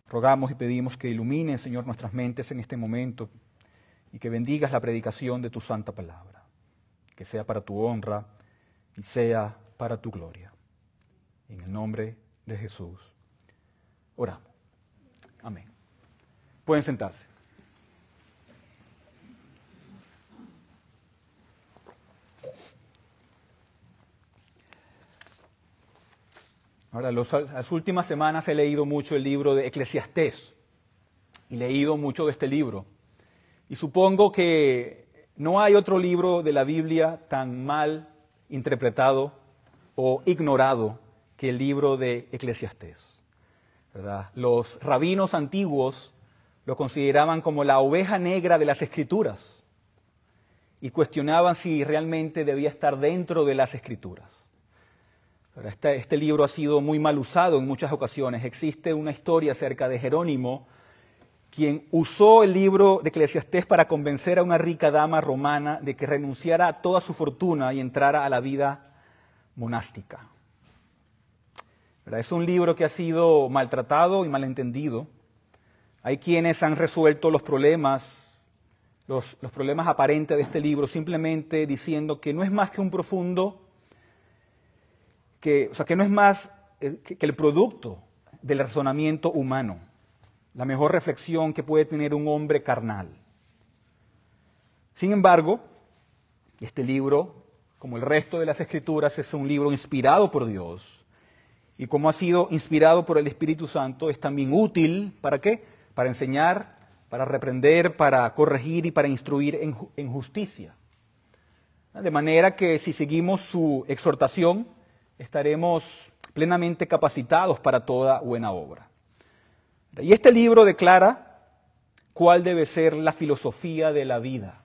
Rogamos y pedimos que ilumines, Señor, nuestras mentes en este momento y que bendigas la predicación de tu santa palabra, que sea para tu honra y sea para tu gloria. En el nombre de Jesús oramos. Amén. Pueden sentarse. Ahora, las últimas semanas he leído mucho el libro de Eclesiastés y leído mucho de este libro. Y supongo que no hay otro libro de la Biblia tan mal interpretado o ignorado que el libro de Eclesiastés, ¿verdad? Los rabinos antiguos lo consideraban como la oveja negra de las Escrituras y cuestionaban si realmente debía estar dentro de las Escrituras. Este libro ha sido muy mal usado en muchas ocasiones. Existe una historia acerca de Jerónimo, quien usó el libro de Eclesiastés para convencer a una rica dama romana de que renunciara a toda su fortuna y entrara a la vida monástica. Es un libro que ha sido maltratado y malentendido. Hay quienes han resuelto los problemas aparentes de este libro simplemente diciendo que no es más que un profundo, que no es más que el producto del razonamiento humano, la mejor reflexión que puede tener un hombre carnal. Sin embargo, este libro, como el resto de las Escrituras, es un libro inspirado por Dios. Y como ha sido inspirado por el Espíritu Santo, es también útil, ¿para qué? Para enseñar, para reprender, para corregir y para instruir en justicia. De manera que si seguimos su exhortación, estaremos plenamente capacitados para toda buena obra. Y este libro declara cuál debe ser la filosofía de la vida.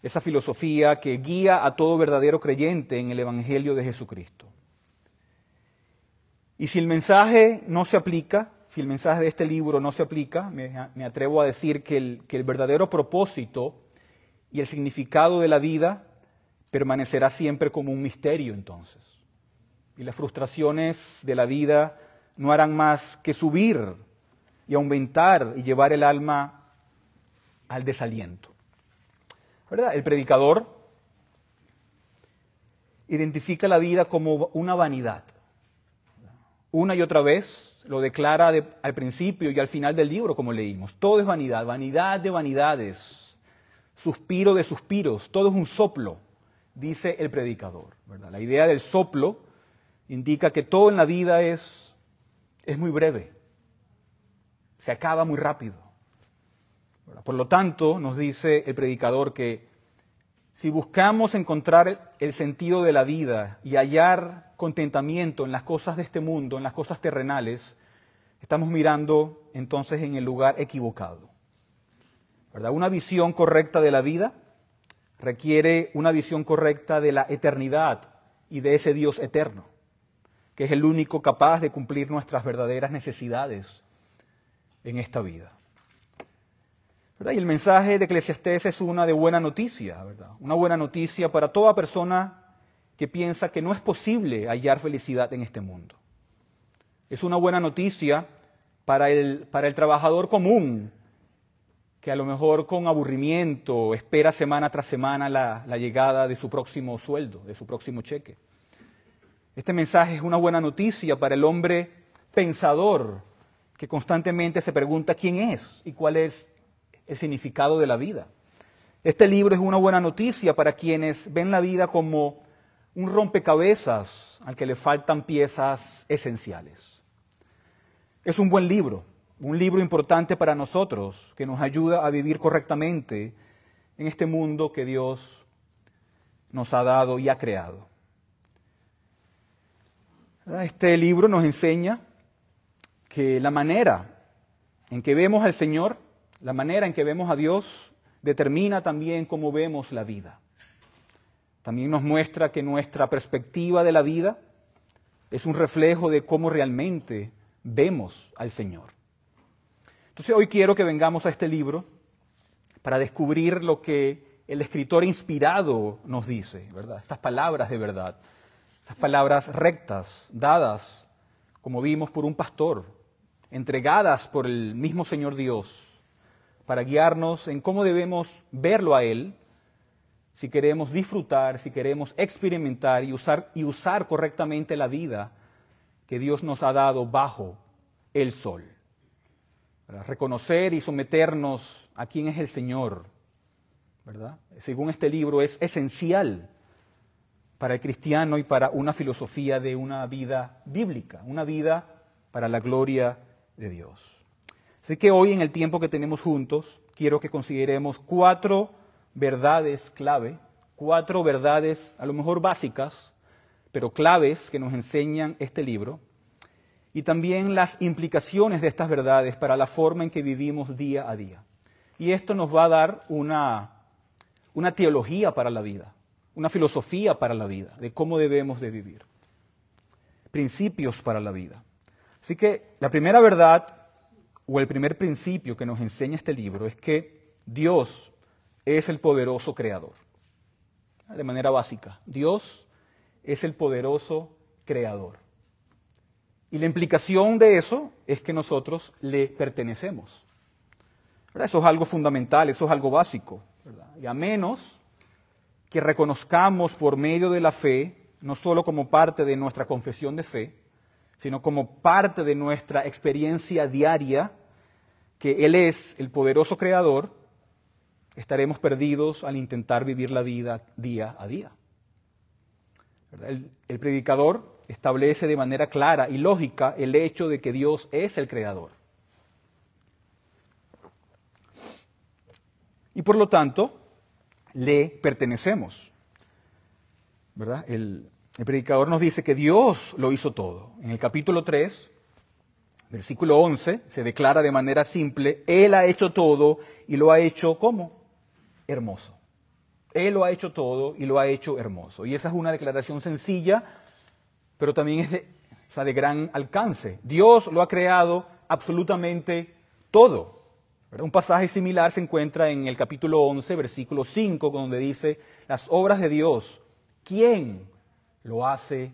Esa filosofía que guía a todo verdadero creyente en el Evangelio de Jesucristo. Y si el mensaje no se aplica, si el mensaje de este libro no se aplica, me atrevo a decir que el verdadero propósito y el significado de la vida permanecerá siempre como un misterio entonces. Y las frustraciones de la vida no harán más que subir y aumentar y llevar el alma al desaliento. ¿Verdad? El predicador identifica la vida como una vanidad. Una y otra vez lo declara al principio y al final del libro, como leímos. Todo es vanidad, vanidad de vanidades, suspiro de suspiros, todo es un soplo, dice el predicador, ¿verdad? La idea del soplo indica que todo en la vida es muy breve, se acaba muy rápido, ¿verdad? Por lo tanto, nos dice el predicador que si buscamos encontrar el sentido de la vida y hallar contentamiento en las cosas de este mundo, en las cosas terrenales, estamos mirando entonces en el lugar equivocado, ¿verdad? Una visión correcta de la vida requiere una visión correcta de la eternidad y de ese Dios eterno, que es el único capaz de cumplir nuestras verdaderas necesidades en esta vida. ¿Verdad? Y el mensaje de Eclesiastés es una de buena noticia, ¿verdad? Una buena noticia para toda persona que piensa que no es posible hallar felicidad en este mundo. Es una buena noticia para el trabajador común, que a lo mejor con aburrimiento espera semana tras semana la llegada de su próximo sueldo, de su próximo cheque. Este mensaje es una buena noticia para el hombre pensador, que constantemente se pregunta quién es y cuál es el significado de la vida. Este libro es una buena noticia para quienes ven la vida como un rompecabezas al que le faltan piezas esenciales. Es un buen libro, un libro importante para nosotros que nos ayuda a vivir correctamente en este mundo que Dios nos ha dado y ha creado. Este libro nos enseña que la manera en que vemos al Señor, la manera en que vemos a Dios, determina también cómo vemos la vida. También nos muestra que nuestra perspectiva de la vida es un reflejo de cómo realmente vemos al Señor. Entonces hoy quiero que vengamos a este libro para descubrir lo que el escritor inspirado nos dice, ¿verdad? Estas palabras de verdad, estas palabras rectas, dadas como vimos, por un pastor, entregadas por el mismo Señor Dios, para guiarnos en cómo debemos verlo a Él, si queremos disfrutar, si queremos experimentar y usar correctamente la vida que Dios nos ha dado bajo el sol. Para reconocer y someternos a quién es el Señor, ¿verdad? Según este libro, es esencial para el cristiano y para una filosofía de una vida bíblica, una vida para la gloria de Dios. Así que hoy, en el tiempo que tenemos juntos, quiero que consideremos 4 verdades clave, 4 verdades a lo mejor básicas, pero claves que nos enseñan este libro, y también las implicaciones de estas verdades para la forma en que vivimos día a día. Y esto nos va a dar una teología para la vida, una filosofía para la vida, de cómo debemos de vivir. Principios para la vida. Así que la primera verdad, o el primer principio que nos enseña este libro, es que Dios es el poderoso creador. De manera básica, Dios es el poderoso creador. Y la implicación de eso es que nosotros le pertenecemos. ¿Verdad? Eso es algo fundamental, eso es algo básico, ¿verdad? Y a menos que reconozcamos por medio de la fe, no solo como parte de nuestra confesión de fe, sino como parte de nuestra experiencia diaria, que Él es el poderoso creador, estaremos perdidos al intentar vivir la vida día a día. ¿Verdad? El predicador establece de manera clara y lógica el hecho de que Dios es el creador. Y por lo tanto, le pertenecemos. ¿Verdad? El predicador nos dice que Dios lo hizo todo. En el capítulo 3, versículo 11, se declara de manera simple, Él ha hecho todo y lo ha hecho ¿cómo? Hermoso. Él lo ha hecho todo y lo ha hecho hermoso. Y esa es una declaración sencilla, pero también es de gran alcance. Dios lo ha creado absolutamente todo. ¿Verdad? Un pasaje similar se encuentra en el capítulo 11, versículo 5, donde dice, las obras de Dios, ¿quién lo hace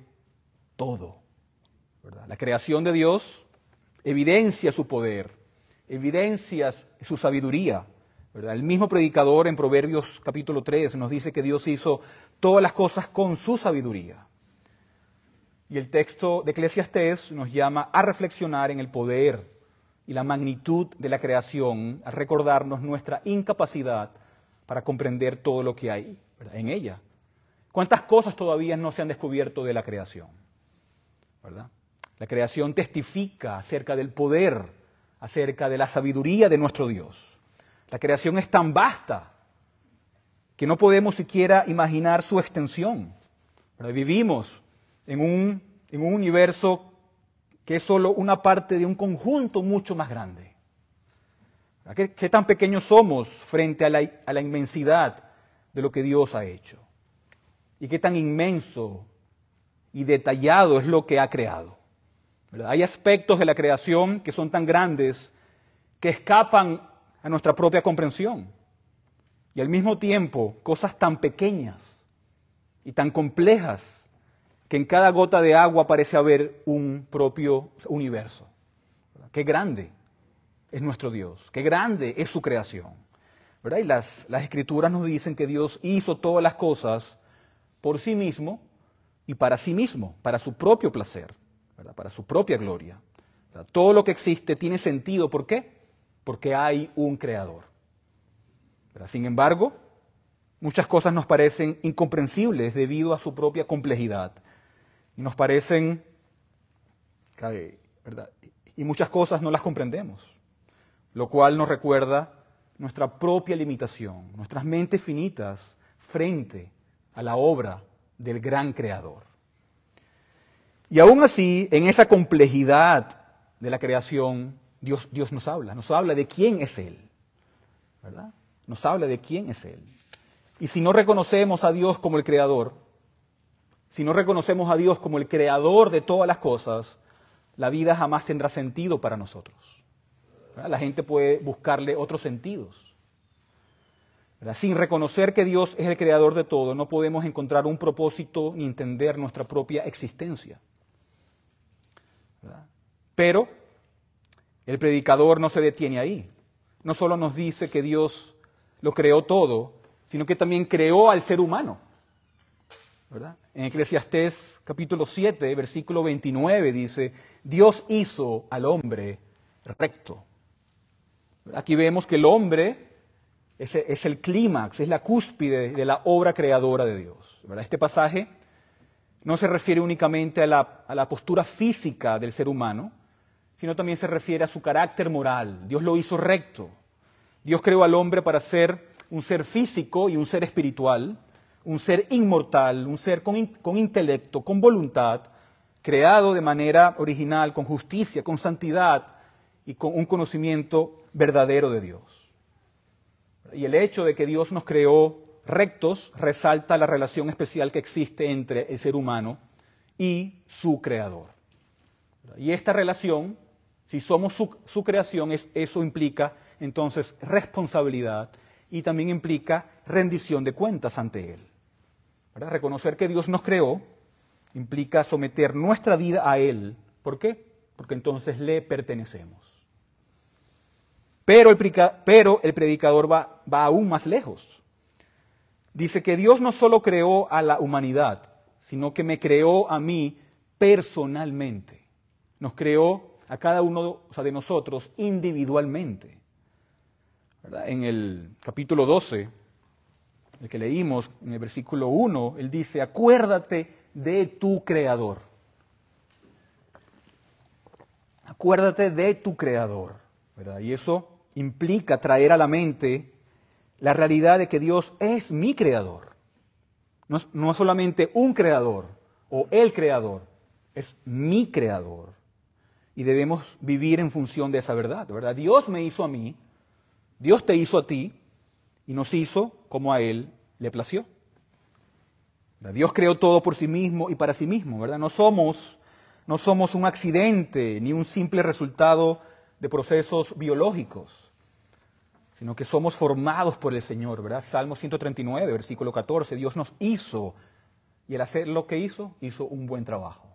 todo? ¿Verdad? La creación de Dios evidencia su poder, evidencia su sabiduría. ¿Verdad? El mismo predicador en Proverbios capítulo 3 nos dice que Dios hizo todas las cosas con su sabiduría. Y el texto de Eclesiastés nos llama a reflexionar en el poder y la magnitud de la creación, a recordarnos nuestra incapacidad para comprender todo lo que hay, ¿verdad?, en ella. ¿Cuántas cosas todavía no se han descubierto de la creación? ¿Verdad? La creación testifica acerca del poder, acerca de la sabiduría de nuestro Dios. La creación es tan vasta que no podemos siquiera imaginar su extensión. ¿Verdad? Vivimos en un universo que es solo una parte de un conjunto mucho más grande. ¿Qué tan pequeños somos frente a la inmensidad de lo que Dios ha hecho? ¿Y qué tan inmenso y detallado es lo que ha creado? ¿Verdad? Hay aspectos de la creación que son tan grandes que escapan a nuestra propia comprensión. Y al mismo tiempo, cosas tan pequeñas y tan complejas que en cada gota de agua parece haber un propio universo. ¿Verdad? Qué grande es nuestro Dios, qué grande es su creación. ¿Verdad? Y las Escrituras nos dicen que Dios hizo todas las cosas por sí mismo y para sí mismo, para su propio placer, ¿verdad?, para su propia gloria. ¿Verdad? Todo lo que existe tiene sentido. ¿Por qué? Porque hay un creador. ¿Verdad? Sin embargo, muchas cosas nos parecen incomprensibles debido a su propia complejidad. Y nos parecen, ¿verdad?, y muchas cosas no las comprendemos, lo cual nos recuerda nuestra propia limitación, nuestras mentes finitas frente a la obra del gran creador. Y aún así, en esa complejidad de la creación, Dios nos habla de quién es Él, ¿verdad? Nos habla de quién es Él. Y si no reconocemos a Dios como el creador, si no reconocemos a Dios como el creador de todas las cosas, la vida jamás tendrá sentido para nosotros. ¿Verdad? La gente puede buscarle otros sentidos. ¿Verdad? Sin reconocer que Dios es el creador de todo, no podemos encontrar un propósito ni entender nuestra propia existencia. ¿verdad? Pero el predicador no se detiene ahí. No solo nos dice que Dios lo creó todo, sino que también creó al ser humano, ¿verdad? En Eclesiastés capítulo 7, versículo 29 dice, Dios hizo al hombre recto. Aquí vemos que el hombre es el clímax, es la cúspide de la obra creadora de Dios, ¿verdad? Este pasaje no se refiere únicamente a la postura física del ser humano, sino también se refiere a su carácter moral. Dios lo hizo recto. Dios creó al hombre para ser un ser físico y un ser espiritual, un ser inmortal, un ser con intelecto, con voluntad, creado de manera original, con justicia, con santidad y con un conocimiento verdadero de Dios. Y el hecho de que Dios nos creó rectos resalta la relación especial que existe entre el ser humano y su creador. Y esta relación, si somos su creación, eso implica entonces responsabilidad y también implica rendición de cuentas ante Él. ¿Verdad? Reconocer que Dios nos creó implica someter nuestra vida a Él. ¿Por qué? Porque entonces le pertenecemos. Pero el predicador va aún más lejos. Dice que Dios no solo creó a la humanidad, sino que me creó a mí personalmente. Nos creó a cada uno de nosotros individualmente. ¿Verdad? En el capítulo 12, el que leímos, en el versículo 1, él dice, acuérdate de tu Creador. Acuérdate de tu Creador. ¿Verdad? Y eso implica traer a la mente la realidad de que Dios es mi Creador. No es solamente un Creador o el Creador, es mi Creador. Y debemos vivir en función de esa verdad, ¿verdad? Dios me hizo a mí, Dios te hizo a ti y nos hizo como a Él le plació. ¿Verdad? Dios creó todo por sí mismo y para sí mismo, ¿verdad? No somos un accidente ni un simple resultado de procesos biológicos, sino que somos formados por el Señor, ¿verdad? Salmo 139, versículo 14, Dios nos hizo y al hacer lo que hizo un buen trabajo,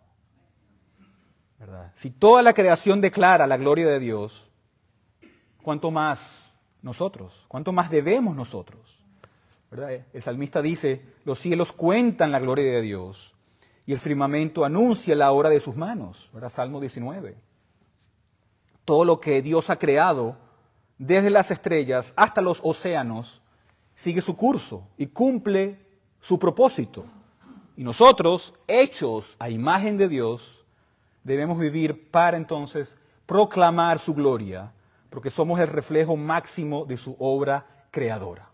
¿verdad? Si toda la creación declara la gloria de Dios, ¿cuánto más nosotros? ¿Cuánto más debemos nosotros? ¿Verdad? El salmista dice, los cielos cuentan la gloria de Dios y el firmamento anuncia la obra de sus manos, ¿verdad? Salmo 19. Todo lo que Dios ha creado, desde las estrellas hasta los océanos, sigue su curso y cumple su propósito. Y nosotros, hechos a imagen de Dios, debemos vivir para entonces proclamar su gloria, porque somos el reflejo máximo de su obra creadora.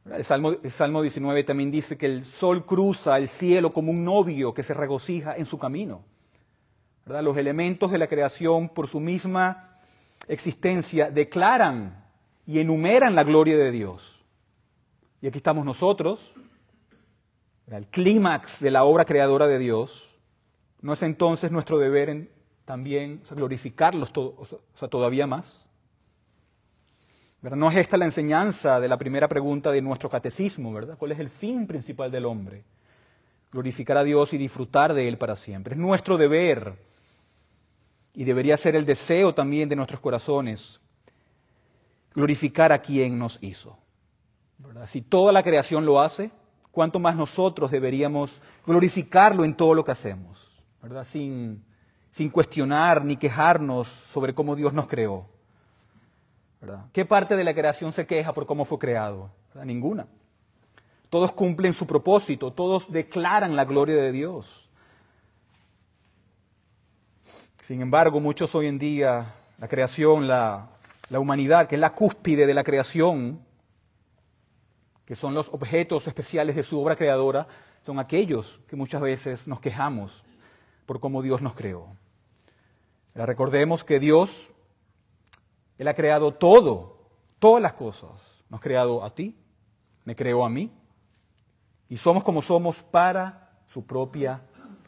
El Salmo 19 también dice que el sol cruza el cielo como un novio que se regocija en su camino. ¿Verdad? Los elementos de la creación, por su misma existencia, declaran y enumeran la gloria de Dios. Y aquí estamos nosotros, el clímax de la obra creadora de Dios. ¿No es entonces nuestro deber también glorificarlos todavía más? ¿Verdad? ¿No es esta la enseñanza de la primera pregunta de nuestro catecismo, ¿verdad? ¿Cuál es el fin principal del hombre? Glorificar a Dios y disfrutar de Él para siempre. Es nuestro deber y debería ser el deseo también de nuestros corazones glorificar a quien nos hizo, ¿verdad? Si toda la creación lo hace, ¿cuánto más nosotros deberíamos glorificarlo en todo lo que hacemos, ¿verdad? Sin cuestionar ni quejarnos sobre cómo Dios nos creó, ¿verdad? ¿Qué parte de la creación se queja por cómo fue creado? ¿Verdad? Ninguna. Todos cumplen su propósito, todos declaran la gloria de Dios. Sin embargo, muchos hoy en día, la creación, la humanidad, que es la cúspide de la creación, que son los objetos especiales de su obra creadora, son aquellos que muchas veces nos quejamos por cómo Dios nos creó. Pero recordemos que Dios, Él ha creado todas las cosas. Nos ha creado a ti, me creó a mí, y somos como somos para su propia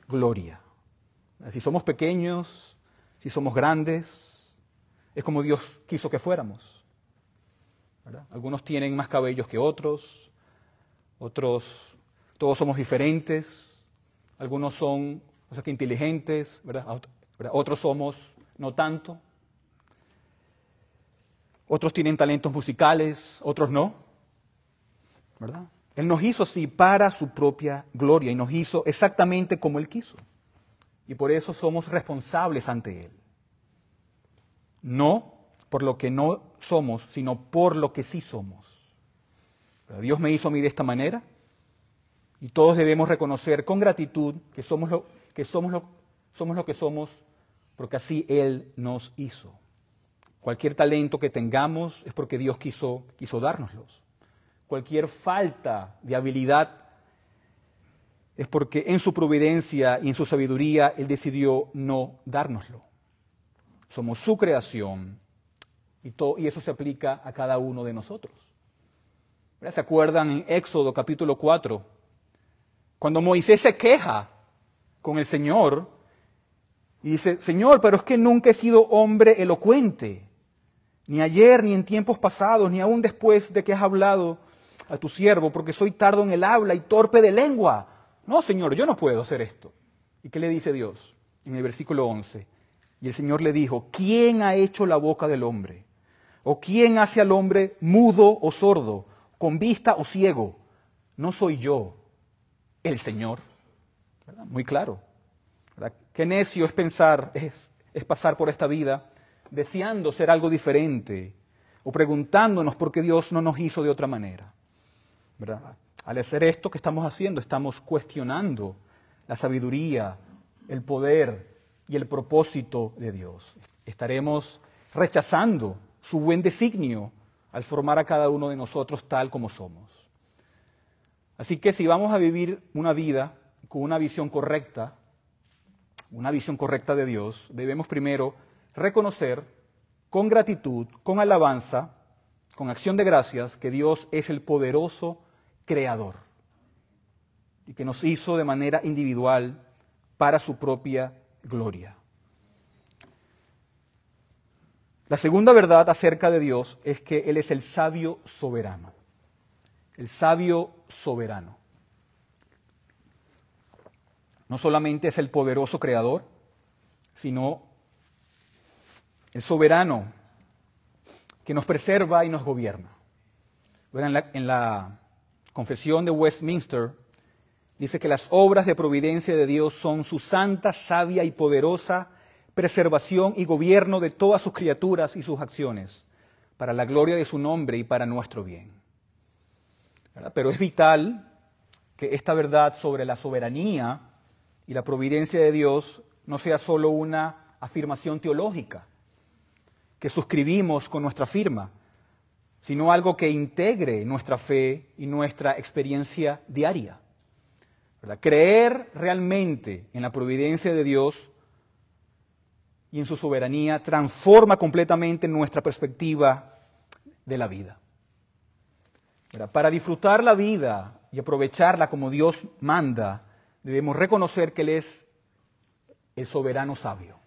gloria. Si somos pequeños, si somos grandes, es como Dios quiso que fuéramos, ¿verdad? Algunos tienen más cabellos que otros, todos somos diferentes, algunos son O sea que inteligentes, ¿verdad? Otros somos no tanto. Otros tienen talentos musicales, otros no, ¿verdad? Él nos hizo así para su propia gloria y nos hizo exactamente como Él quiso. Y por eso somos responsables ante Él. No por lo que no somos, sino por lo que sí somos. Pero Dios me hizo a mí de esta manera y todos debemos reconocer con gratitud que somos lo que somos porque así Él nos hizo. Cualquier talento que tengamos es porque Dios quiso dárnoslos. Cualquier falta de habilidad es porque en su providencia y en su sabiduría Él decidió no dárnoslo. Somos su creación y eso se aplica a cada uno de nosotros. ¿Se acuerdan en Éxodo capítulo 4? Cuando Moisés se queja con el Señor y dice, Señor, pero es que nunca he sido hombre elocuente, ni ayer, ni en tiempos pasados, ni aún después de que has hablado a tu siervo, porque soy tardo en el habla y torpe de lengua. No, Señor, yo no puedo hacer esto. ¿Y qué le dice Dios? En el versículo 11. Y el Señor le dijo, ¿quién ha hecho la boca del hombre? ¿O quién hace al hombre mudo o sordo, con vista o ciego? No soy yo, el Señor. ¿Verdad? Muy claro. ¿Verdad? Qué necio es pasar por esta vida deseando ser algo diferente o preguntándonos por qué Dios no nos hizo de otra manera. ¿Verdad? Al hacer esto que estamos haciendo, estamos cuestionando la sabiduría, el poder y el propósito de Dios. Estaremos rechazando su buen designio al formar a cada uno de nosotros tal como somos. Así que si vamos a vivir una vida con una visión correcta de Dios, debemos primero reconocer con gratitud, con alabanza, con acción de gracias, que Dios es el poderoso creador y que nos hizo de manera individual para su propia gloria. La segunda verdad acerca de Dios es que Él es el sabio soberano. El sabio soberano. No solamente es el poderoso creador, sino el soberano que nos preserva y nos gobierna. En la Confesión de Westminster dice que las obras de providencia de Dios son su santa, sabia y poderosa preservación y gobierno de todas sus criaturas y sus acciones, para la gloria de su nombre y para nuestro bien. ¿Verdad? Pero es vital que esta verdad sobre la soberanía y la providencia de Dios no sea solo una afirmación teológica que suscribimos con nuestra firma, sino algo que integre nuestra fe y nuestra experiencia diaria. ¿Verdad? Creer realmente en la providencia de Dios y en su soberanía transforma completamente nuestra perspectiva de la vida. ¿Verdad? Para disfrutar la vida y aprovecharla como Dios manda, debemos reconocer que Él es el soberano sabio.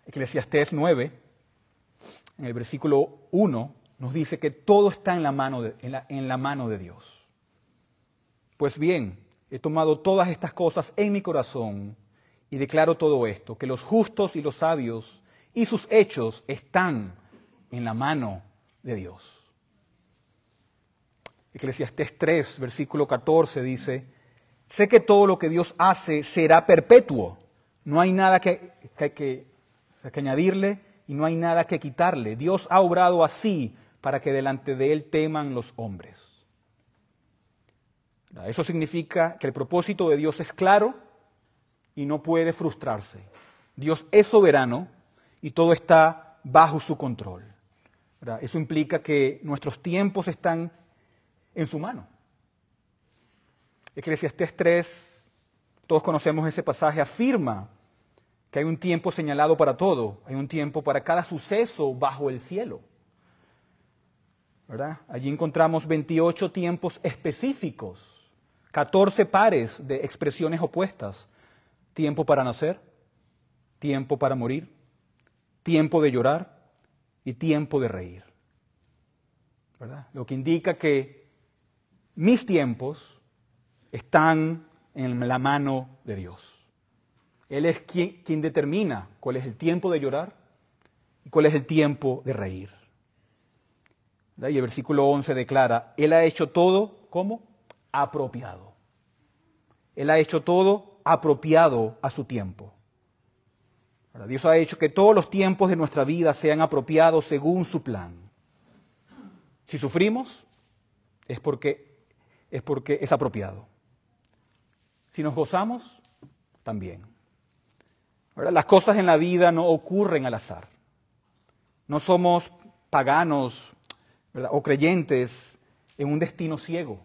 Eclesiastés 9, en el versículo 1, nos dice que todo está en la mano de Dios. Pues bien, he tomado todas estas cosas en mi corazón y declaro todo esto, que los justos y los sabios y sus hechos están en la mano de Dios. Eclesiastés 3, versículo 14 dice, sé que todo lo que Dios hace será perpetuo, no hay nada que añadirle y no hay nada que quitarle. Dios ha obrado así para que delante de Él teman los hombres. Eso significa que el propósito de Dios es claro y no puede frustrarse. Dios es soberano y todo está bajo su control. Eso implica que nuestros tiempos están en su mano. Eclesiastés 3, todos conocemos ese pasaje, afirma que hay un tiempo señalado para todo, hay un tiempo para cada suceso bajo el cielo. ¿Verdad? Allí encontramos 28 tiempos específicos, 14 pares de expresiones opuestas. Tiempo para nacer, tiempo para morir, tiempo de llorar y tiempo de reír. ¿Verdad? Lo que indica que mis tiempos están en la mano de Dios. Él es quien determina cuál es el tiempo de llorar y cuál es el tiempo de reír. ¿Verdad? Y el versículo 11 declara, Él ha hecho todo, ¿cómo? Apropiado. Él ha hecho todo apropiado a su tiempo. ¿Verdad? Dios ha hecho que todos los tiempos de nuestra vida sean apropiados según su plan. Si sufrimos, es porque es apropiado. Si nos gozamos, también. ¿Verdad? Las cosas en la vida no ocurren al azar. No somos paganos, ¿verdad?, o creyentes en un destino ciego.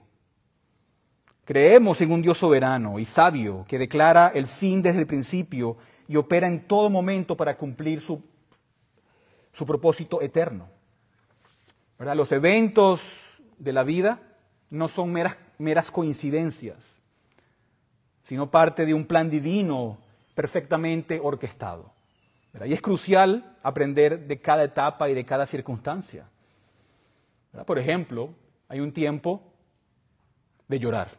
Creemos en un Dios soberano y sabio que declara el fin desde el principio y opera en todo momento para cumplir su propósito eterno. ¿Verdad? Los eventos de la vida no son meras coincidencias, sino parte de un plan divino perfectamente orquestado. ¿Verdad? Y es crucial aprender de cada etapa y de cada circunstancia. ¿Verdad? Por ejemplo, hay un tiempo de llorar.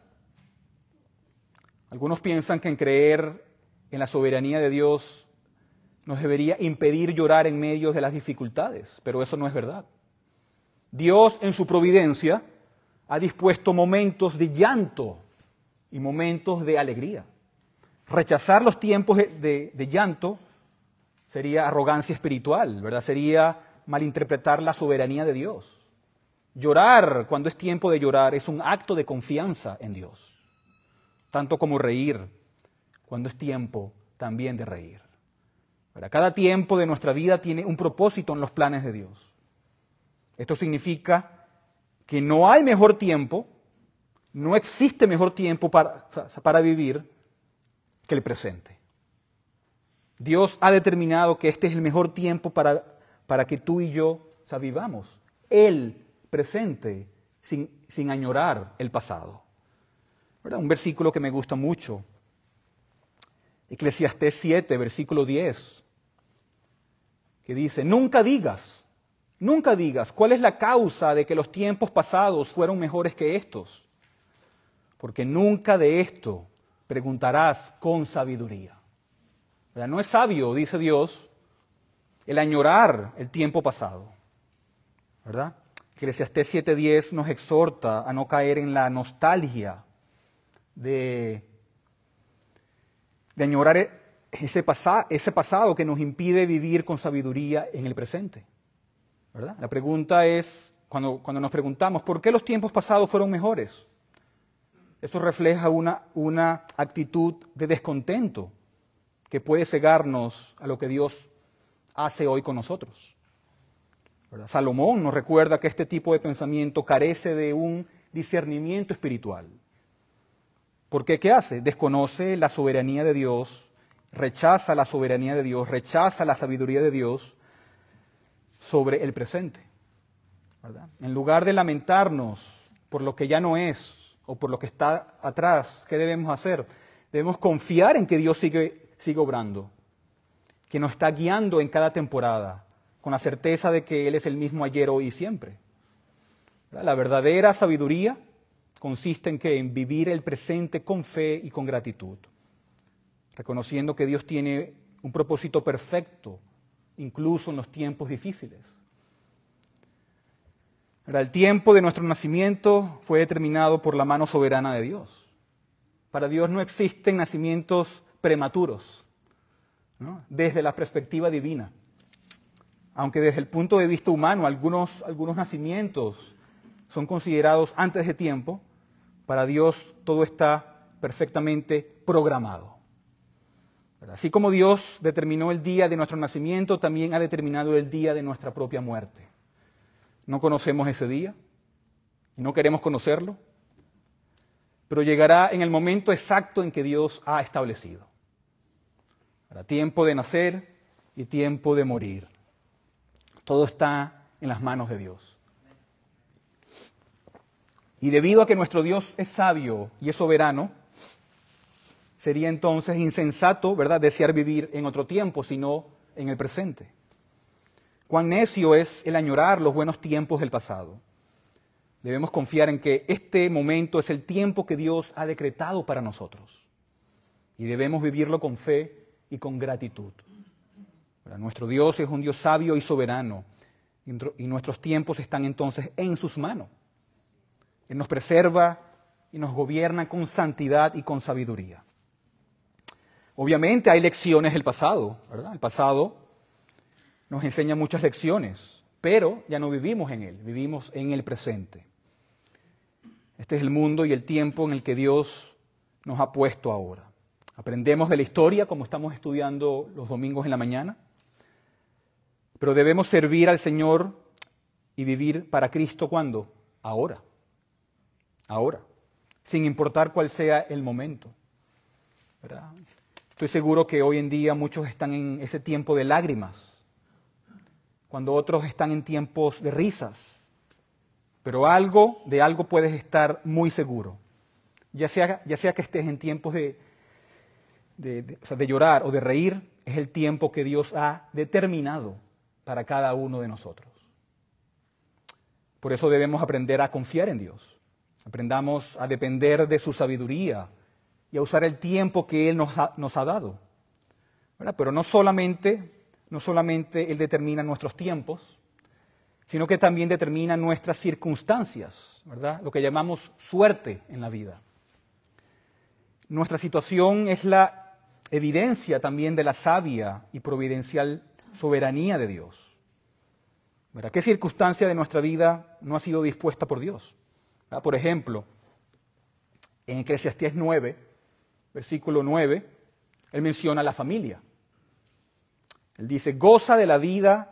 Algunos piensan que en creer en la soberanía de Dios nos debería impedir llorar en medio de las dificultades, pero eso no es verdad. Dios en su providencia ha dispuesto momentos de llanto y momentos de alegría. Rechazar los tiempos de llanto sería arrogancia espiritual, ¿verdad? Sería malinterpretar la soberanía de Dios. Llorar cuando es tiempo de llorar es un acto de confianza en Dios, tanto como reír cuando es tiempo también de reír. ¿Verdad? Cada tiempo de nuestra vida tiene un propósito en los planes de Dios. Esto significa que no hay mejor tiempo, no existe mejor tiempo para vivir que el presente. Dios ha determinado que este es el mejor tiempo para que tú y yo vivamos el presente sin añorar el pasado. ¿Verdad? Un versículo que me gusta mucho, Eclesiastés 7, versículo 10, que dice, nunca digas, ¿cuál es la causa de que los tiempos pasados fueron mejores que estos? Porque nunca de esto preguntarás con sabiduría. ¿Verdad? No es sabio, dice Dios, el añorar el tiempo pasado. ¿Verdad? Eclesiastés 7:10 nos exhorta a no caer en la nostalgia de añorar ese pasado que nos impide vivir con sabiduría en el presente. ¿Verdad? La pregunta es, cuando nos preguntamos, ¿por qué los tiempos pasados fueron mejores? Eso refleja una actitud de descontento que puede cegarnos a lo que Dios hace hoy con nosotros. ¿Verdad? Salomón nos recuerda que este tipo de pensamiento carece de un discernimiento espiritual. Porque ¿qué hace? Desconoce la soberanía de Dios, rechaza la soberanía de Dios, rechaza la sabiduría de Dios sobre el presente. ¿Verdad? En lugar de lamentarnos por lo que ya no es o por lo que está atrás, ¿qué debemos hacer? Debemos confiar en que Dios sigue obrando, que nos está guiando en cada temporada, con la certeza de que Él es el mismo ayer, hoy y siempre. ¿Verdad? La verdadera sabiduría consiste en vivir el presente con fe y con gratitud, reconociendo que Dios tiene un propósito perfecto, incluso en los tiempos difíciles. El tiempo de nuestro nacimiento fue determinado por la mano soberana de Dios. Para Dios no existen nacimientos prematuros, ¿no?, desde la perspectiva divina. Aunque desde el punto de vista humano algunos nacimientos son considerados antes de tiempo, para Dios todo está perfectamente programado. Así como Dios determinó el día de nuestro nacimiento, también ha determinado el día de nuestra propia muerte. No conocemos ese día y no queremos conocerlo, pero llegará en el momento exacto en que Dios ha establecido. Para tiempo de nacer y tiempo de morir. Todo está en las manos de Dios. Y debido a que nuestro Dios es sabio y es soberano, sería entonces insensato, ¿verdad?, desear vivir en otro tiempo, sino en el presente. Cuán necio es el añorar los buenos tiempos del pasado. Debemos confiar en que este momento es el tiempo que Dios ha decretado para nosotros. y debemos vivirlo con fe y con gratitud. Nuestro Dios es un Dios sabio y soberano, y nuestros tiempos están entonces en sus manos. Él nos preserva y nos gobierna con santidad y con sabiduría. Obviamente hay lecciones del pasado, ¿verdad? El pasado nos enseña muchas lecciones, pero ya no vivimos en él, vivimos en el presente. Este es el mundo y el tiempo en el que Dios nos ha puesto ahora. Aprendemos de la historia, como estamos estudiando los domingos en la mañana, pero debemos servir al Señor y vivir para Cristo, ¿cuándo? Ahora. Ahora. Sin importar cuál sea el momento, ¿verdad? Estoy seguro que hoy en día muchos están en ese tiempo de lágrimas, cuando otros están en tiempos de risas. Pero de algo puedes estar muy seguro. Ya sea que estés en tiempos de llorar o de reír, es el tiempo que Dios ha determinado para cada uno de nosotros. Por eso debemos aprender a confiar en Dios. Aprendamos a depender de su sabiduría y a usar el tiempo que Él nos ha dado, ¿verdad? Pero no solamente Él determina nuestros tiempos, sino que también determina nuestras circunstancias, ¿verdad? Lo que llamamos suerte en la vida. Nuestra situación es la evidencia también de la sabia y providencial soberanía de Dios, ¿verdad? ¿Qué circunstancia de nuestra vida no ha sido dispuesta por Dios? ¿Verdad? Por ejemplo, en Eclesiastés 9, versículo 9, él menciona la familia. Él dice, goza de la vida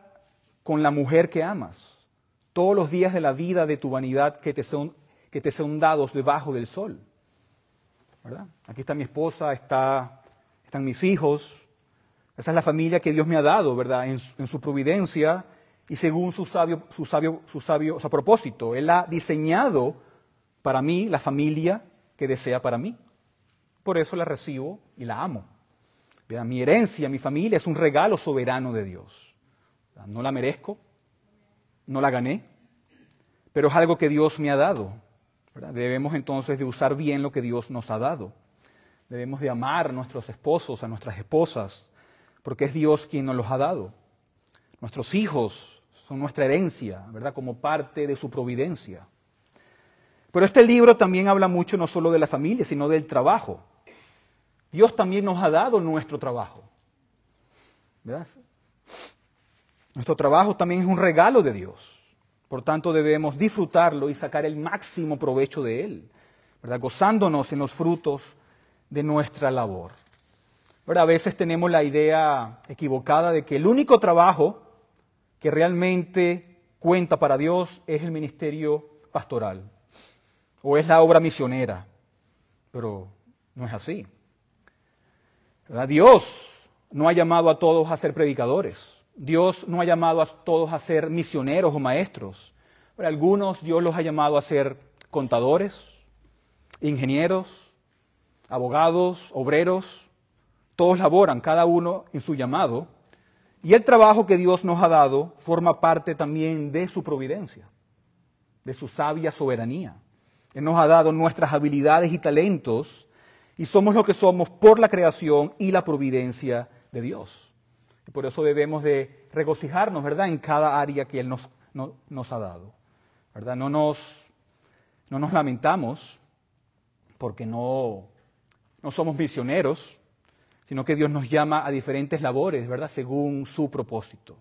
con la mujer que amas, todos los días de la vida de tu vanidad que te son dados debajo del sol. ¿Verdad? Aquí está mi esposa, están mis hijos. Esa es la familia que Dios me ha dado, ¿verdad? En su providencia y según su sabio propósito. Él ha diseñado para mí la familia que desea para mí. Por eso la recibo y la amo. ¿Verdad? Mi herencia, mi familia es un regalo soberano de Dios. ¿Verdad? No la merezco, no la gané, pero es algo que Dios me ha dado. ¿Verdad? Debemos entonces de usar bien lo que Dios nos ha dado. Debemos de amar a nuestros esposos, a nuestras esposas, porque es Dios quien nos los ha dado. Nuestros hijos son nuestra herencia, ¿verdad? Como parte de su providencia. Pero este libro también habla mucho no solo de la familia, sino del trabajo. Dios también nos ha dado nuestro trabajo, ¿verdad? Nuestro trabajo también es un regalo de Dios. Por tanto, debemos disfrutarlo y sacar el máximo provecho de él, ¿verdad? Gozándonos en los frutos de nuestra labor. ¿Verdad? A veces tenemos la idea equivocada de que el único trabajo que realmente cuenta para Dios es el ministerio pastoral o es la obra misionera, pero no es así. ¿Verdad? Dios no ha llamado a todos a ser predicadores. Dios no ha llamado a todos a ser misioneros o maestros. Para algunos Dios los ha llamado a ser contadores, ingenieros, abogados, obreros. Todos laboran, cada uno en su llamado. Y el trabajo que Dios nos ha dado forma parte también de su providencia, de su sabia soberanía. Él nos ha dado nuestras habilidades y talentos y somos lo que somos por la creación y la providencia de Dios. Y por eso debemos de regocijarnos, ¿verdad?, en cada área que Él nos ha dado, ¿verdad? No nos lamentamos porque no somos misioneros, sino que Dios nos llama a diferentes labores, ¿verdad?, según su propósito.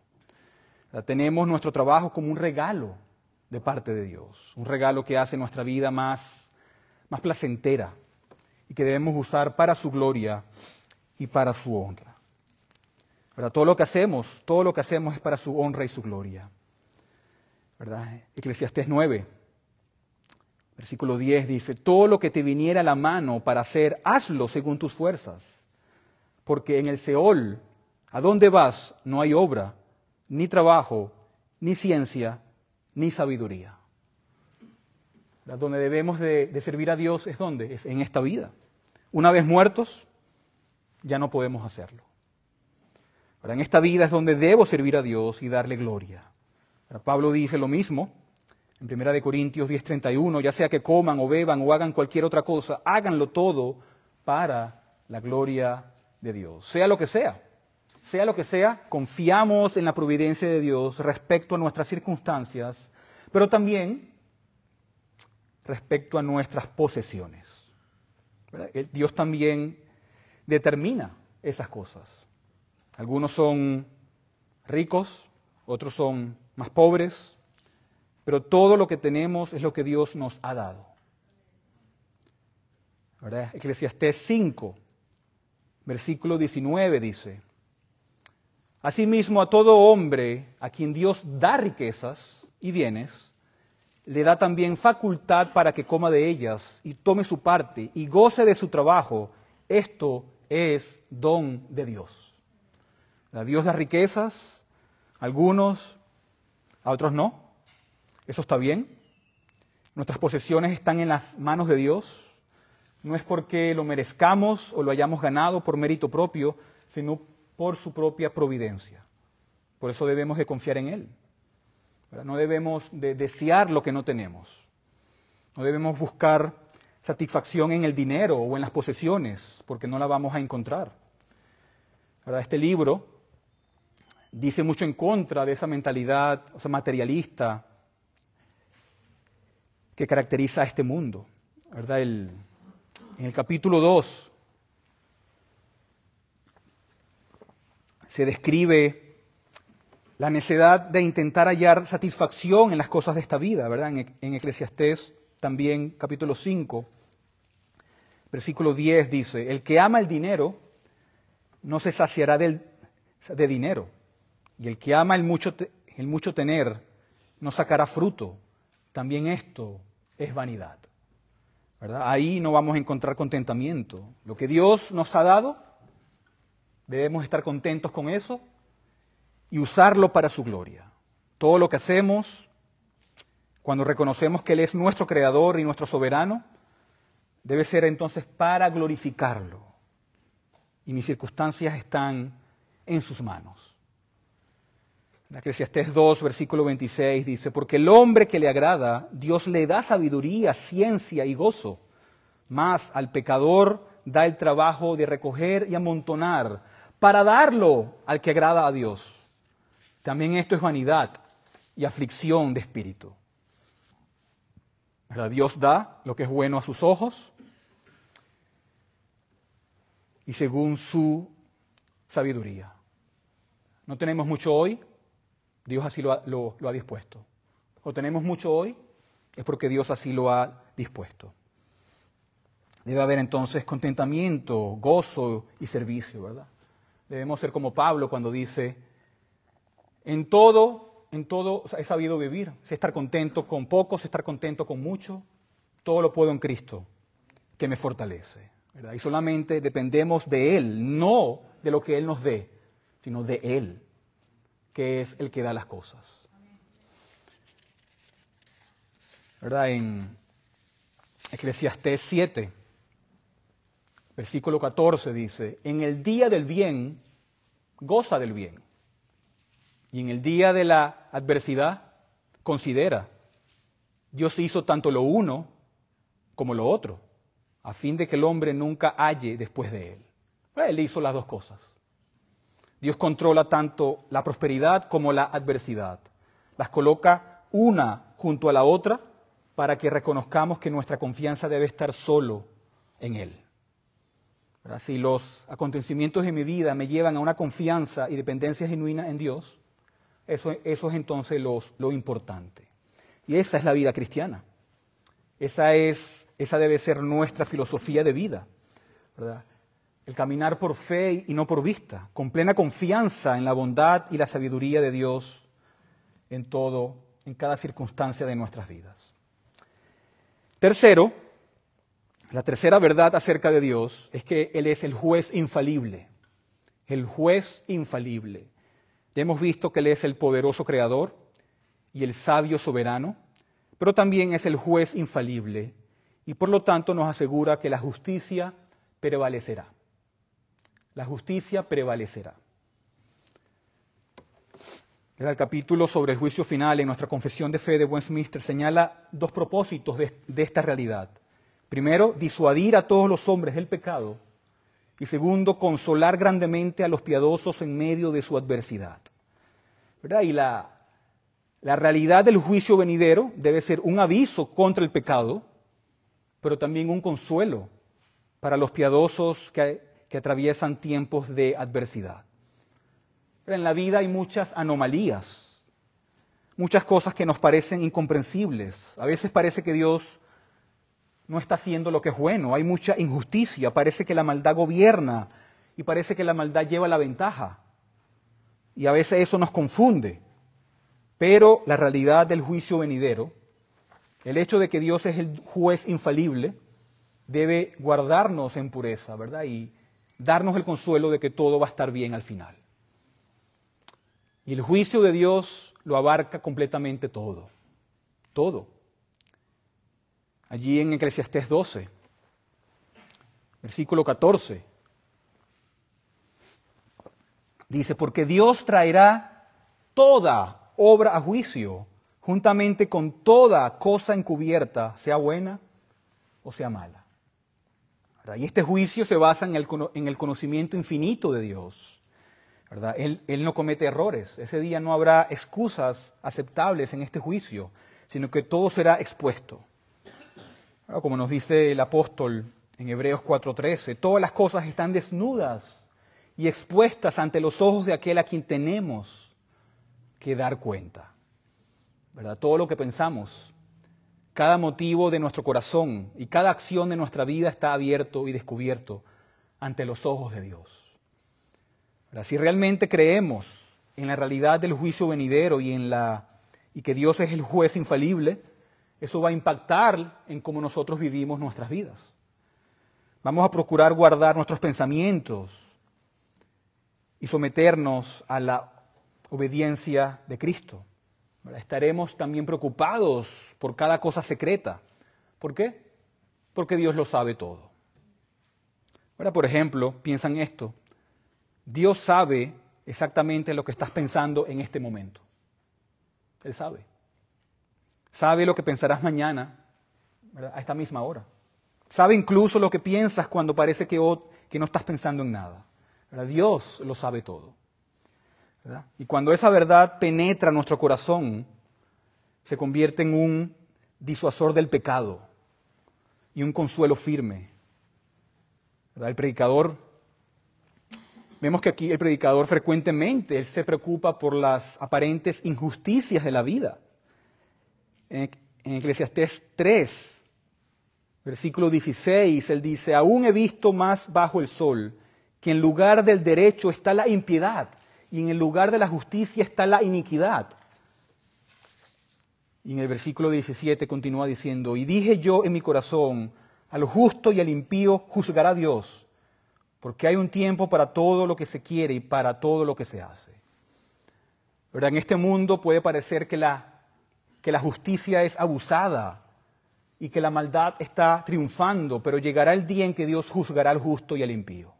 ¿Verdad? Tenemos nuestro trabajo como un regalo de parte de Dios, un regalo que hace nuestra vida más placentera y que debemos usar para su gloria y para su honra. ¿Verdad? Todo lo que hacemos es para su honra y su gloria. ¿Verdad? Eclesiastés 9, versículo 10 dice, todo lo que te viniera a la mano para hacer, hazlo según tus fuerzas, porque en el Seol, ¿a dónde vas? No hay obra, ni trabajo, ni ciencia, ni sabiduría. ¿Verdad? Donde debemos de servir a Dios es ¿dónde? Es en esta vida. Una vez muertos, ya no podemos hacerlo. ¿Verdad? En esta vida es donde debo servir a Dios y darle gloria. ¿Verdad? Pablo dice lo mismo en 1 Corintios 10:31, ya sea que coman o beban o hagan cualquier otra cosa, háganlo todo para la gloria de Dios. Sea lo que sea, confiamos en la providencia de Dios respecto a nuestras circunstancias, pero también respecto a nuestras posesiones. ¿Verdad? Dios también determina esas cosas. Algunos son ricos, otros son más pobres, pero todo lo que tenemos es lo que Dios nos ha dado. ¿Verdad? Eclesiastés 5, versículo 19 dice: asimismo, a todo hombre a quien Dios da riquezas y bienes, le da también facultad para que coma de ellas y tome su parte y goce de su trabajo. Esto es don de Dios. Dios da riquezas a algunos, a otros no. Eso está bien. Nuestras posesiones están en las manos de Dios. No es porque lo merezcamos o lo hayamos ganado por mérito propio, sino por su propia providencia. Por eso debemos de confiar en Él. ¿Verdad? No debemos de desear lo que no tenemos. No debemos buscar satisfacción en el dinero o en las posesiones, porque no la vamos a encontrar. ¿Verdad? Este libro dice mucho en contra de esa mentalidad, o sea, materialista que caracteriza a este mundo. ¿Verdad? En el capítulo 2 se describe la necesidad de intentar hallar satisfacción en las cosas de esta vida, ¿verdad? En Eclesiastés también, capítulo 5, versículo 10 dice: el que ama el dinero no se saciará de dinero, y el que ama el mucho tener no sacará fruto. También esto es vanidad. ¿Verdad? Ahí no vamos a encontrar contentamiento. Lo que Dios nos ha dado, debemos estar contentos con eso y usarlo para su gloria. Todo lo que hacemos, cuando reconocemos que Él es nuestro creador y nuestro soberano, debe ser entonces para glorificarlo. Y mis circunstancias están en sus manos. En Eclesiastés 2, versículo 26 dice: porque el hombre que le agrada, Dios le da sabiduría, ciencia y gozo, mas al pecador da el trabajo de recoger y amontonar para darlo al que agrada a Dios. También esto es vanidad y aflicción de espíritu. ¿Verdad? Dios da lo que es bueno a sus ojos y según su sabiduría. No tenemos mucho hoy, Dios así lo ha dispuesto. O tenemos mucho hoy, es porque Dios así lo ha dispuesto. Debe haber entonces contentamiento, gozo y servicio, ¿verdad? Debemos ser como Pablo cuando dice: en todo he sabido vivir. Sé estar contento con poco, sé estar contento con mucho. Todo lo puedo en Cristo, que me fortalece, ¿verdad? Y solamente dependemos de Él, no de lo que Él nos dé, sino de Él, que es el que da las cosas. ¿Verdad? En Eclesiastés 7, versículo 14 dice: en el día del bien, goza del bien. Y en el día de la adversidad, considera, Dios hizo tanto lo uno como lo otro, a fin de que el hombre nunca halle después de él. Él hizo las dos cosas. Dios controla tanto la prosperidad como la adversidad. Las coloca una junto a la otra para que reconozcamos que nuestra confianza debe estar solo en Él. ¿Verdad? Si los acontecimientos de mi vida me llevan a una confianza y dependencia genuina en Dios, eso es entonces lo importante. Y esa es la vida cristiana. Esa debe ser nuestra filosofía de vida, ¿verdad? El caminar por fe y no por vista, con plena confianza en la bondad y la sabiduría de Dios en cada circunstancia de nuestras vidas. Tercero, la tercera verdad acerca de Dios es que Él es el juez infalible. El juez infalible. Ya hemos visto que Él es el poderoso creador y el sabio soberano, pero también es el juez infalible y por lo tanto nos asegura que la justicia prevalecerá. La justicia prevalecerá. El capítulo sobre el juicio final en nuestra Confesión de Fe de Westminster señala dos propósitos de esta realidad. Primero, disuadir a todos los hombres del pecado Y segundo, consolar grandemente a los piadosos en medio de su adversidad. ¿Verdad? Y la realidad del juicio venidero debe ser un aviso contra el pecado, pero también un consuelo para los piadosos que atraviesan tiempos de adversidad. Pero en la vida hay muchas anomalías, muchas cosas que nos parecen incomprensibles. A veces parece que Dios no está haciendo lo que es bueno, hay mucha injusticia, parece que la maldad gobierna y parece que la maldad lleva la ventaja. Y a veces eso nos confunde. Pero la realidad del juicio venidero, el hecho de que Dios es el juez infalible, debe guardarnos en pureza, ¿verdad? Y darnos el consuelo de que todo va a estar bien al final. Y el juicio de Dios lo abarca completamente todo. Todo. Allí en Eclesiastés 12, versículo 14, dice, porque Dios traerá toda obra a juicio, juntamente con toda cosa encubierta, sea buena o sea mala. ¿Verdad? Y este juicio se basa en el conocimiento infinito de Dios. ¿Verdad? Él no comete errores. Ese día no habrá excusas aceptables en este juicio, sino que todo será expuesto. Como nos dice el apóstol en Hebreos 4:13, todas las cosas están desnudas y expuestas ante los ojos de aquel a quien tenemos que dar cuenta. ¿Verdad? Todo lo que pensamos, cada motivo de nuestro corazón y cada acción de nuestra vida está abierto y descubierto ante los ojos de Dios. ¿Verdad? Si realmente creemos en la realidad del juicio venidero y que Dios es el juez infalible, eso va a impactar en cómo nosotros vivimos nuestras vidas. Vamos a procurar guardar nuestros pensamientos y someternos a la obediencia de Cristo. Estaremos también preocupados por cada cosa secreta. ¿Por qué? Porque Dios lo sabe todo. Ahora, por ejemplo, piensa en esto. Dios sabe exactamente lo que estás pensando en este momento. Él sabe. Sabe lo que pensarás mañana, ¿verdad? A esta misma hora. Sabe incluso lo que piensas cuando parece que no estás pensando en nada. ¿Verdad? Dios lo sabe todo. ¿Verdad? Y cuando esa verdad penetra nuestro corazón, se convierte en un disuasor del pecado y un consuelo firme. ¿Verdad? Vemos que aquí el predicador frecuentemente él se preocupa por las aparentes injusticias de la vida. En Eclesiastés 3, versículo 16, él dice, aún he visto más bajo el sol que en lugar del derecho está la impiedad y en el lugar de la justicia está la iniquidad. Y en el versículo 17 continúa diciendo, y dije yo en mi corazón, al justo y al impío juzgará Dios, porque hay un tiempo para todo lo que se quiere y para todo lo que se hace. ¿Verdad? En este mundo puede parecer que la justicia es abusada y que la maldad está triunfando, pero llegará el día en que Dios juzgará al justo y al impío.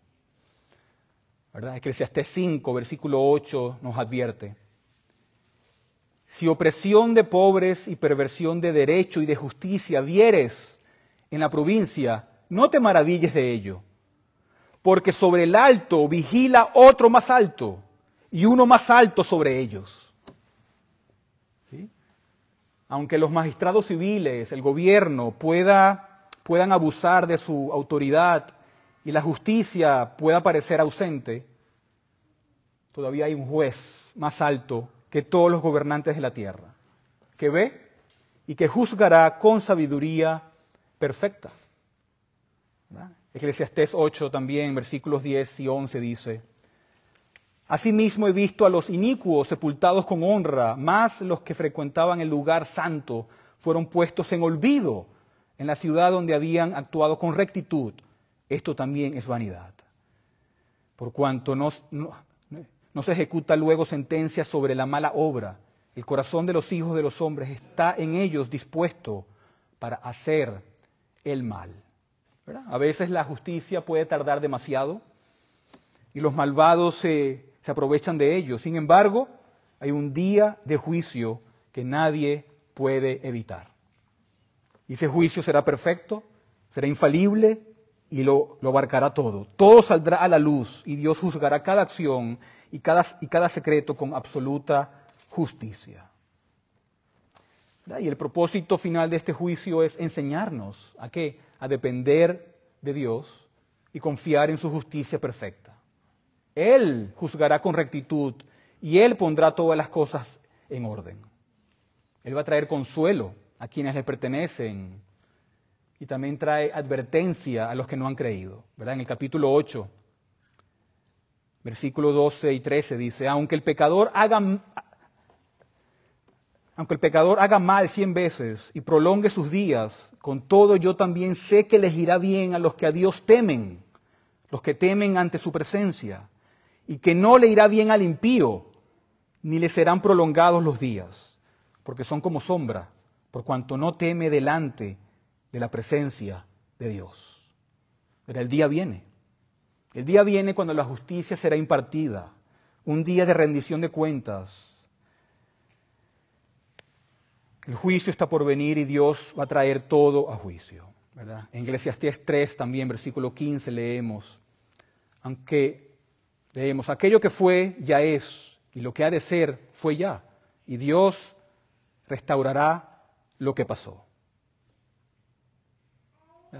¿Verdad? Eclesiastés 5, versículo 8 nos advierte. Si opresión de pobres y perversión de derecho y de justicia vieres en la provincia, no te maravilles de ello, porque sobre el alto vigila otro más alto y uno más alto sobre ellos. Aunque los magistrados civiles, el gobierno, puedan abusar de su autoridad y la justicia pueda parecer ausente, todavía hay un juez más alto que todos los gobernantes de la tierra, que ve y que juzgará con sabiduría perfecta. ¿Verdad? Eclesiastés 8 también, versículos 10 y 11 dice, asimismo he visto a los inicuos sepultados con honra, más los que frecuentaban el lugar santo fueron puestos en olvido en la ciudad donde habían actuado con rectitud. Esto también es vanidad. Por cuanto no se ejecuta luego sentencia sobre la mala obra, el corazón de los hijos de los hombres está en ellos dispuesto para hacer el mal. ¿Verdad? A veces la justicia puede tardar demasiado y los malvados se aprovechan de ello. Sin embargo, hay un día de juicio que nadie puede evitar. Y ese juicio será perfecto, será infalible y lo abarcará todo. Todo saldrá a la luz y Dios juzgará cada acción y cada secreto con absoluta justicia. Y el propósito final de este juicio es enseñarnos ¿a qué? A depender de Dios y confiar en su justicia perfecta. Él juzgará con rectitud y Él pondrá todas las cosas en orden. Él va a traer consuelo a quienes le pertenecen y también trae advertencia a los que no han creído. ¿Verdad? En el capítulo 8, versículos 12 y 13 dice, aunque el pecador haga mal 100 veces y prolongue sus días, con todo yo también sé que les irá bien a los que a Dios temen, los que temen ante su presencia, y que no le irá bien al impío, ni le serán prolongados los días, porque son como sombra, por cuanto no teme delante de la presencia de Dios. Pero el día viene cuando la justicia será impartida, un día de rendición de cuentas. El juicio está por venir y Dios va a traer todo a juicio, ¿verdad? En Eclesiastés 3 también, versículo 15, leemos, aquello que fue ya es, y lo que ha de ser fue ya, y Dios restaurará lo que pasó.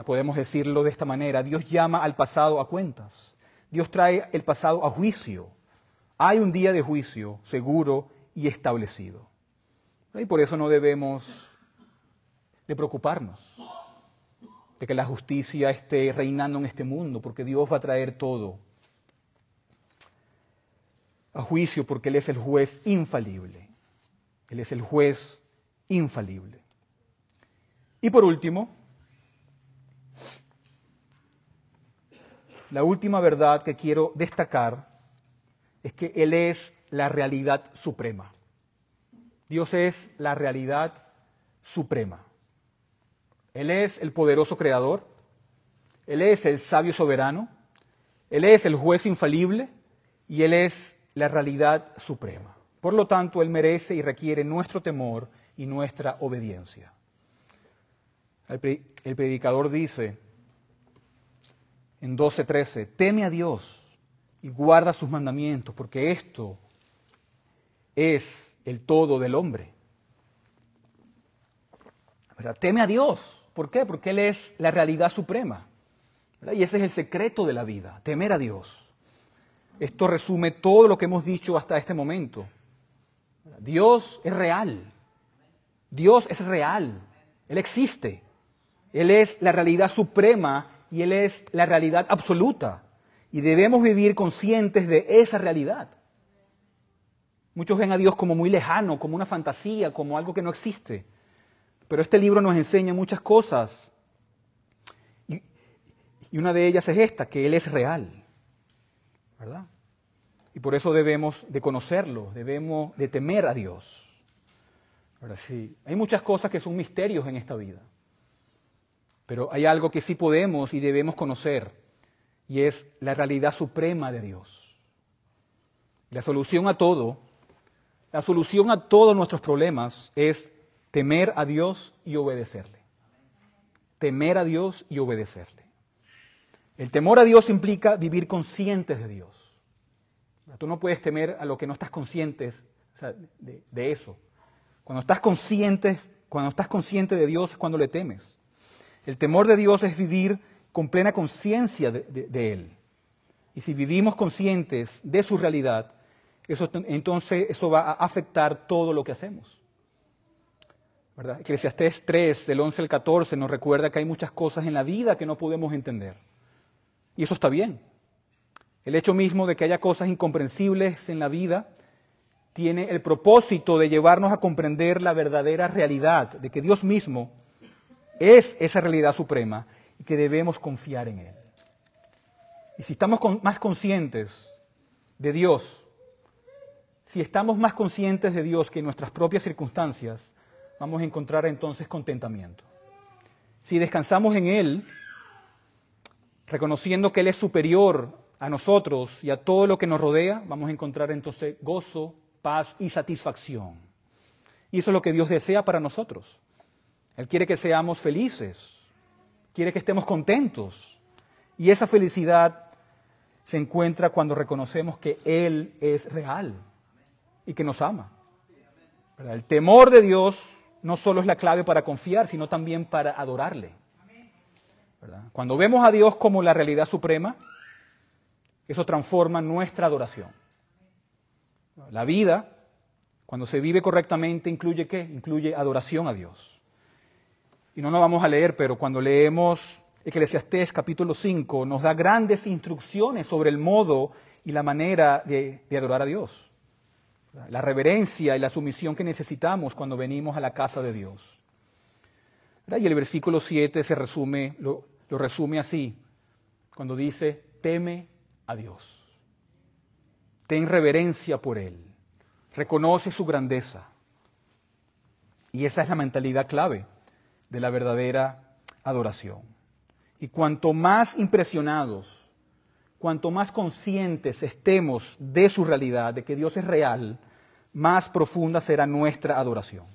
Podemos decirlo de esta manera, Dios llama al pasado a cuentas, Dios trae el pasado a juicio. Hay un día de juicio seguro y establecido. Y por eso no debemos de preocuparnos de que la justicia esté reinando en este mundo, porque Dios va a traer todo a juicio, porque Él es el juez infalible. Él es el juez infalible. Y por último, la última verdad que quiero destacar es que Él es la realidad suprema. Dios es la realidad suprema. Él es el poderoso creador, Él es el sabio soberano, Él es el juez infalible y Él es la realidad suprema. Por lo tanto, Él merece y requiere nuestro temor y nuestra obediencia. El predicador dice en 12:13, teme a Dios y guarda sus mandamientos, porque esto es el todo del hombre. ¿Verdad? Teme a Dios. ¿Por qué? Porque Él es la realidad suprema. ¿Verdad? Y ese es el secreto de la vida, temer a Dios. Esto resume todo lo que hemos dicho hasta este momento. Dios es real. Dios es real. Él existe. Él es la realidad suprema y Él es la realidad absoluta. Y debemos vivir conscientes de esa realidad. Muchos ven a Dios como muy lejano, como una fantasía, como algo que no existe. Pero este libro nos enseña muchas cosas. Y una de ellas es esta, que Él es real. ¿Verdad? Y por eso debemos de conocerlo, debemos de temer a Dios. Ahora sí, hay muchas cosas que son misterios en esta vida. Pero hay algo que sí podemos y debemos conocer, y es la realidad suprema de Dios. La solución a todos nuestros problemas es temer a Dios y obedecerle. Temer a Dios y obedecerle. El temor a Dios implica vivir conscientes de Dios. Tú no puedes temer a lo que no estás consciente de eso. Cuando estás consciente de Dios es cuando le temes. El temor de Dios es vivir con plena conciencia de Él. Y si vivimos conscientes de su realidad, entonces eso va a afectar todo lo que hacemos. ¿Verdad? Eclesiastés 3, del 11 al 14, nos recuerda que hay muchas cosas en la vida que no podemos entender. Y eso está bien. El hecho mismo de que haya cosas incomprensibles en la vida tiene el propósito de llevarnos a comprender la verdadera realidad, de que Dios mismo es esa realidad suprema y que debemos confiar en Él. Y si estamos más conscientes de Dios, si estamos más conscientes de Dios que en nuestras propias circunstancias, vamos a encontrar entonces contentamiento. Si descansamos en Él, reconociendo que Él es superior a nosotros y a todo lo que nos rodea, vamos a encontrar entonces gozo, paz y satisfacción. Y eso es lo que Dios desea para nosotros. Él quiere que seamos felices, quiere que estemos contentos, Y esa felicidad se encuentra cuando reconocemos que Él es real y que nos ama. ¿Verdad? El temor de Dios no solo es la clave para confiar, sino también para adorarle. ¿Verdad? Cuando vemos a Dios como la realidad suprema, eso transforma nuestra adoración. La vida, cuando se vive correctamente, ¿incluye qué? Incluye adoración a Dios. Y no nos vamos a leer, pero cuando leemos Eclesiastés capítulo 5, nos da grandes instrucciones sobre el modo y la manera de adorar a Dios. La reverencia y la sumisión que necesitamos cuando venimos a la casa de Dios. Y el versículo 7 lo resume así, cuando dice, teme a Dios. Ten reverencia por Él. Reconoce su grandeza. Y esa es la mentalidad clave de la verdadera adoración. Y cuanto más impresionados, cuanto más conscientes estemos de su realidad, de que Dios es real, más profunda será nuestra adoración.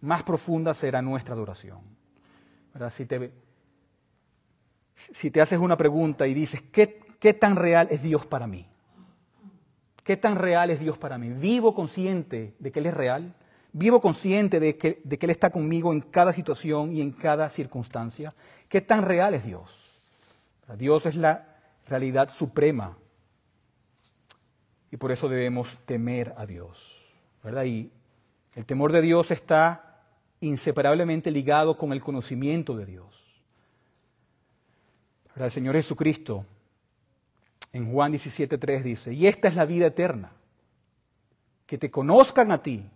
Más profunda será nuestra adoración. ¿Verdad? Si te haces una pregunta y dices, ¿qué tan real es Dios para mí? ¿Qué tan real es Dios para mí? ¿Vivo consciente de que Él es real? ¿Vivo consciente de que Él está conmigo en cada situación y en cada circunstancia? ¿Qué tan real es Dios? Dios es la realidad suprema y por eso debemos temer a Dios, ¿verdad? Y el temor de Dios está inseparablemente ligado con el conocimiento de Dios. ¿Verdad? El Señor Jesucristo en Juan 17:3 dice, y esta es la vida eterna, que te conozcan a ti,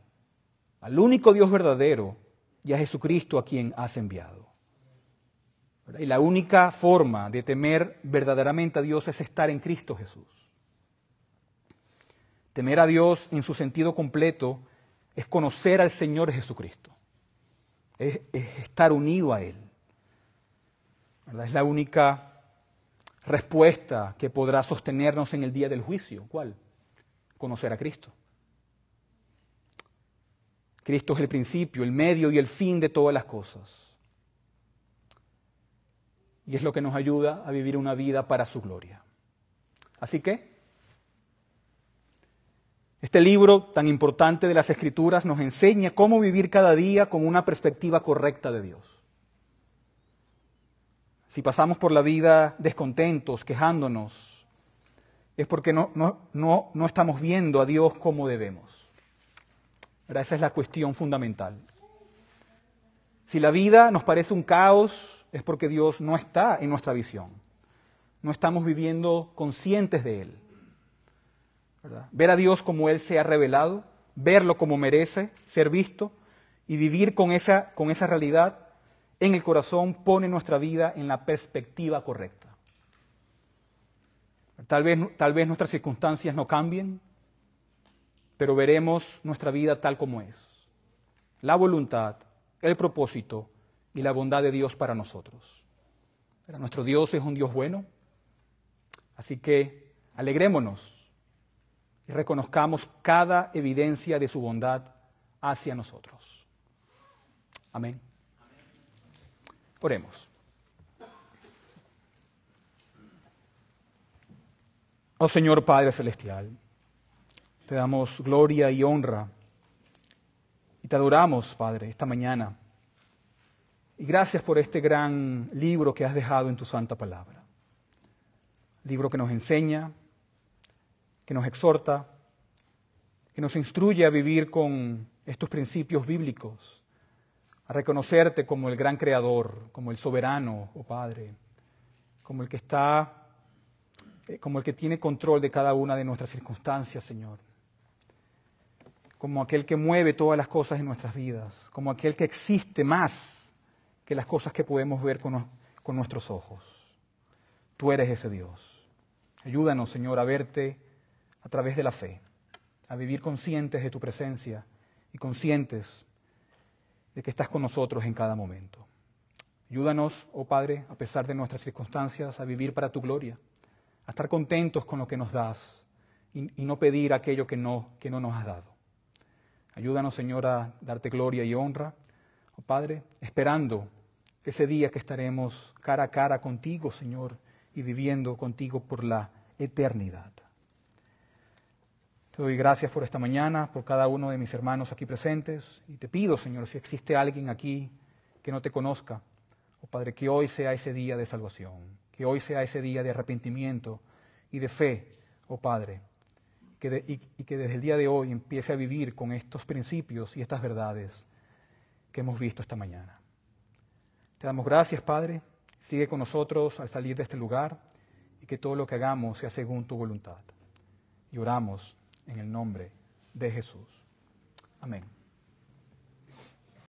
al único Dios verdadero, y a Jesucristo a quien has enviado. ¿Verdad? Y la única forma de temer verdaderamente a Dios es estar en Cristo Jesús. Temer a Dios en su sentido completo es conocer al Señor Jesucristo, es estar unido a Él. ¿Verdad? Es la única respuesta que podrá sostenernos en el día del juicio. ¿Cuál? Conocer a Cristo. Cristo es el principio, el medio y el fin de todas las cosas. Y es lo que nos ayuda a vivir una vida para su gloria. Así que, este libro tan importante de las Escrituras nos enseña cómo vivir cada día con una perspectiva correcta de Dios. Si pasamos por la vida descontentos, quejándonos, es porque no estamos viendo a Dios como debemos. ¿Verdad? Esa es la cuestión fundamental. Si la vida nos parece un caos, es porque Dios no está en nuestra visión. No estamos viviendo conscientes de Él. ¿Verdad? Ver a Dios como Él se ha revelado, verlo como merece ser visto y vivir con esa realidad en el corazón pone nuestra vida en la perspectiva correcta. Tal vez nuestras circunstancias no cambien, pero veremos nuestra vida tal como es. La voluntad, el propósito y la bondad de Dios para nosotros. Pero nuestro Dios es un Dios bueno, así que alegrémonos y reconozcamos cada evidencia de su bondad hacia nosotros. Amén. Oremos. Oh Señor Padre Celestial, te damos gloria y honra y te adoramos, Padre, esta mañana. Y gracias por este gran libro que has dejado en tu santa palabra. Libro que nos enseña, que nos exhorta, que nos instruye a vivir con estos principios bíblicos, a reconocerte como el gran creador, como el soberano, oh Padre, como el que tiene control de cada una de nuestras circunstancias, Señor. Como aquel que mueve todas las cosas en nuestras vidas, como aquel que existe más que las cosas que podemos ver con nuestros ojos. Tú eres ese Dios. Ayúdanos, Señor, a verte a través de la fe, a vivir conscientes de tu presencia y conscientes de que estás con nosotros en cada momento. Ayúdanos, oh Padre, a pesar de nuestras circunstancias, a vivir para tu gloria, a estar contentos con lo que nos das y no pedir aquello que no nos has dado. Ayúdanos, Señor, a darte gloria y honra, oh Padre, esperando ese día que estaremos cara a cara contigo, Señor, y viviendo contigo por la eternidad. Te doy gracias por esta mañana, por cada uno de mis hermanos aquí presentes, y te pido, Señor, si existe alguien aquí que no te conozca, oh Padre, que hoy sea ese día de salvación, que hoy sea ese día de arrepentimiento y de fe, oh Padre, y que desde el día de hoy empiece a vivir con estos principios y estas verdades que hemos visto esta mañana. Te damos gracias, Padre. Sigue con nosotros al salir de este lugar y que todo lo que hagamos sea según tu voluntad. Y oramos en el nombre de Jesús. Amén.